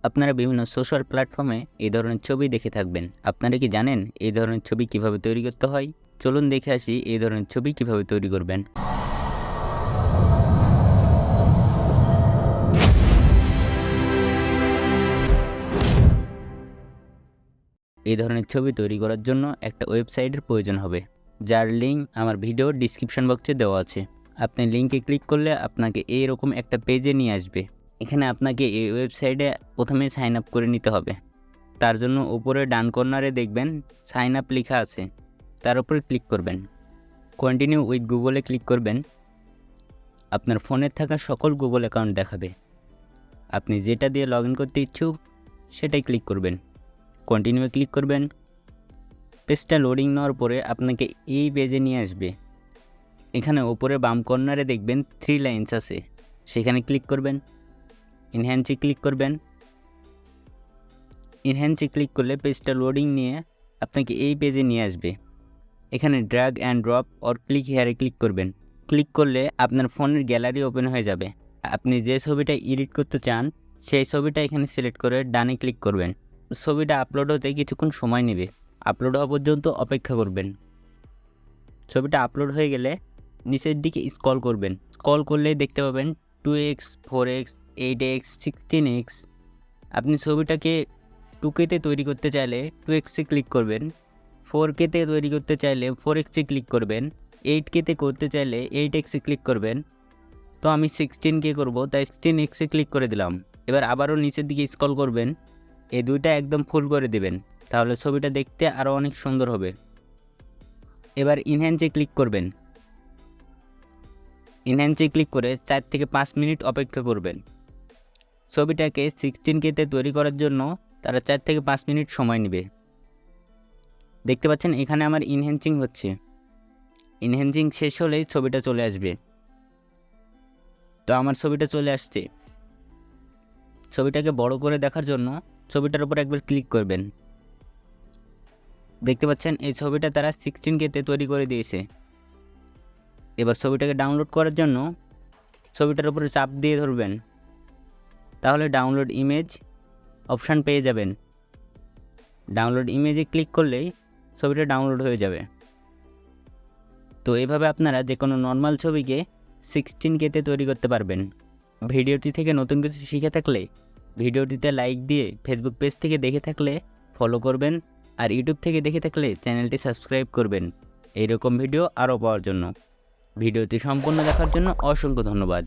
আপনারা বিভিন্ন সোশ্যাল প্ল্যাটফর্মে এই ধরনের ছবি দেখে থাকবেন। আপনারা কি জানেন এই ধরনের ছবি কিভাবে তৈরি করতে হয়? চলুন দেখে আসি এই ধরনের ছবি কিভাবে তৈরি করবেন। এই ধরনের ছবি তৈরি করার জন্য একটা ওয়েবসাইটের প্রয়োজন হবে, যার লিঙ্ক আমার ভিডিওর ডিসক্রিপশন বক্সে দেওয়া আছে। আপনি লিঙ্কে ক্লিক করলে আপনাকে এইরকম একটা পেজে নিয়ে আসবে। এখানে আপনাকে এই ওয়েবসাইটে প্রথমে সাইন আপ করে নিতে হবে। তার জন্য উপরে ডান কর্নারে দেখবেন সাইন আপ লেখা আছে, তার উপরে ক্লিক করবেন। কন্টিনিউ উইথ গুগলে ক্লিক করবেন। আপনার ফোনে থাকা সকল গুগল অ্যাকাউন্ট দেখাবে। আপনি যেটা দিয়ে লগ ইন করতে ইচ্ছুক সেটাই ক্লিক করবেন। কন্টিনিউয়ে ক্লিক করবেন। পেজটা লোডিং নেওয়ার পরে আপনাকে এই পেজে নিয়ে আসবে। এখানে উপরে বাম কর্নারে দেখবেন 3 লাইনস আছে, সেখানে ক্লিক করবেন। ইনহ্যান্সে ক্লিক করবেন। ইনহ্যান্সে ক্লিক করলে পেজটা লোডিং নিয়ে আপনাকে এই পেজে নিয়ে আসবে। এখানে drag and drop or click হেয়ারে ক্লিক করবেন। ক্লিক করলে আপনার ফোনের গ্যালারি ওপেন হয়ে যাবে। আপনি যে ছবিটা এডিট করতে চান সেই ছবিটা এখানে সিলেক্ট করে ডানে ক্লিক করবেন। ছবিটা আপলোড হতে কিছুক্ষণ সময় নেবে। আপলোড হওয়া পর্যন্ত অপেক্ষা করবেন। ছবিটা আপলোড হয়ে গেলে নিচের দিকে স্ক্রল করবেন। স্ক্রল করলেই দেখতে পাবেন 2x, 4x, 8x, 16x। আপনি ছবিটাকে 2K-তে তৈরি করতে চাইলে 2x-এ ক্লিক করবেন। 4K-তে তৈরি করতে চাইলে 4x-এ ক্লিক করবেন। 8K-তে করতে চাইলে 8x-এ ক্লিক করবেন। তো আমি 16K করব, তাই 16x-এ ক্লিক করে দিলাম। এবার আবারও নিচের দিকে স্ক্রল করবেন। এই দুইটা একদম ফুল করে দিবেন, তাহলে ছবিটা দেখতে আরও অনেক সুন্দর হবে। এবার ইনহ্যান্সে ক্লিক করবেন। ইনহ্যান্সে ক্লিক করে 4 থেকে 5 মিনিট অপেক্ষা করবেন। ছবিটাকে 16K-তে তৈরি করার জন্য তারা 4 থেকে 5 মিনিট সময় নেবে। দেখতে পাচ্ছেন এখানে আমার ইনহ্যান্সিং হচ্ছে। ইনহ্যান্সিং শেষ হলেই ছবিটা চলে আসবে। তো আমার ছবিটা চলে আসছে। ছবিটাকে বড় করে দেখার জন্য ছবিটার উপর একবার ক্লিক করবেন। দেখতে পাচ্ছেন এই ছবিটা তারা 16K-তে তৈরি করে দিয়েছে। এবার ছবিটাকে ডাউনলোড করার জন্য ছবিটার উপরে চাপ দিয়ে ধরবেন, তাহলে ডাউনলোড ইমেজ অপশান পেয়ে যাবেন। ডাউনলোড ইমেজে ক্লিক করলেই ছবিটা ডাউনলোড হয়ে যাবে। তো এভাবে আপনারা যে কোনো নর্মাল ছবিকে 16K-তে তৈরি করতে পারবেন। ভিডিওটি থেকে নতুন কিছু শিখে থাকলে ভিডিওটিতে লাইক দিয়ে, ফেসবুক পেজ থেকে দেখে থাকলে ফলো করবেন, আর ইউটিউব থেকে দেখে থাকলে চ্যানেলটি সাবস্ক্রাইব করবেন এইরকম ভিডিও আরও পাওয়ার জন্য। ভিডিওটি সম্পূর্ণ দেখার জন্য অসংখ্য ধন্যবাদ।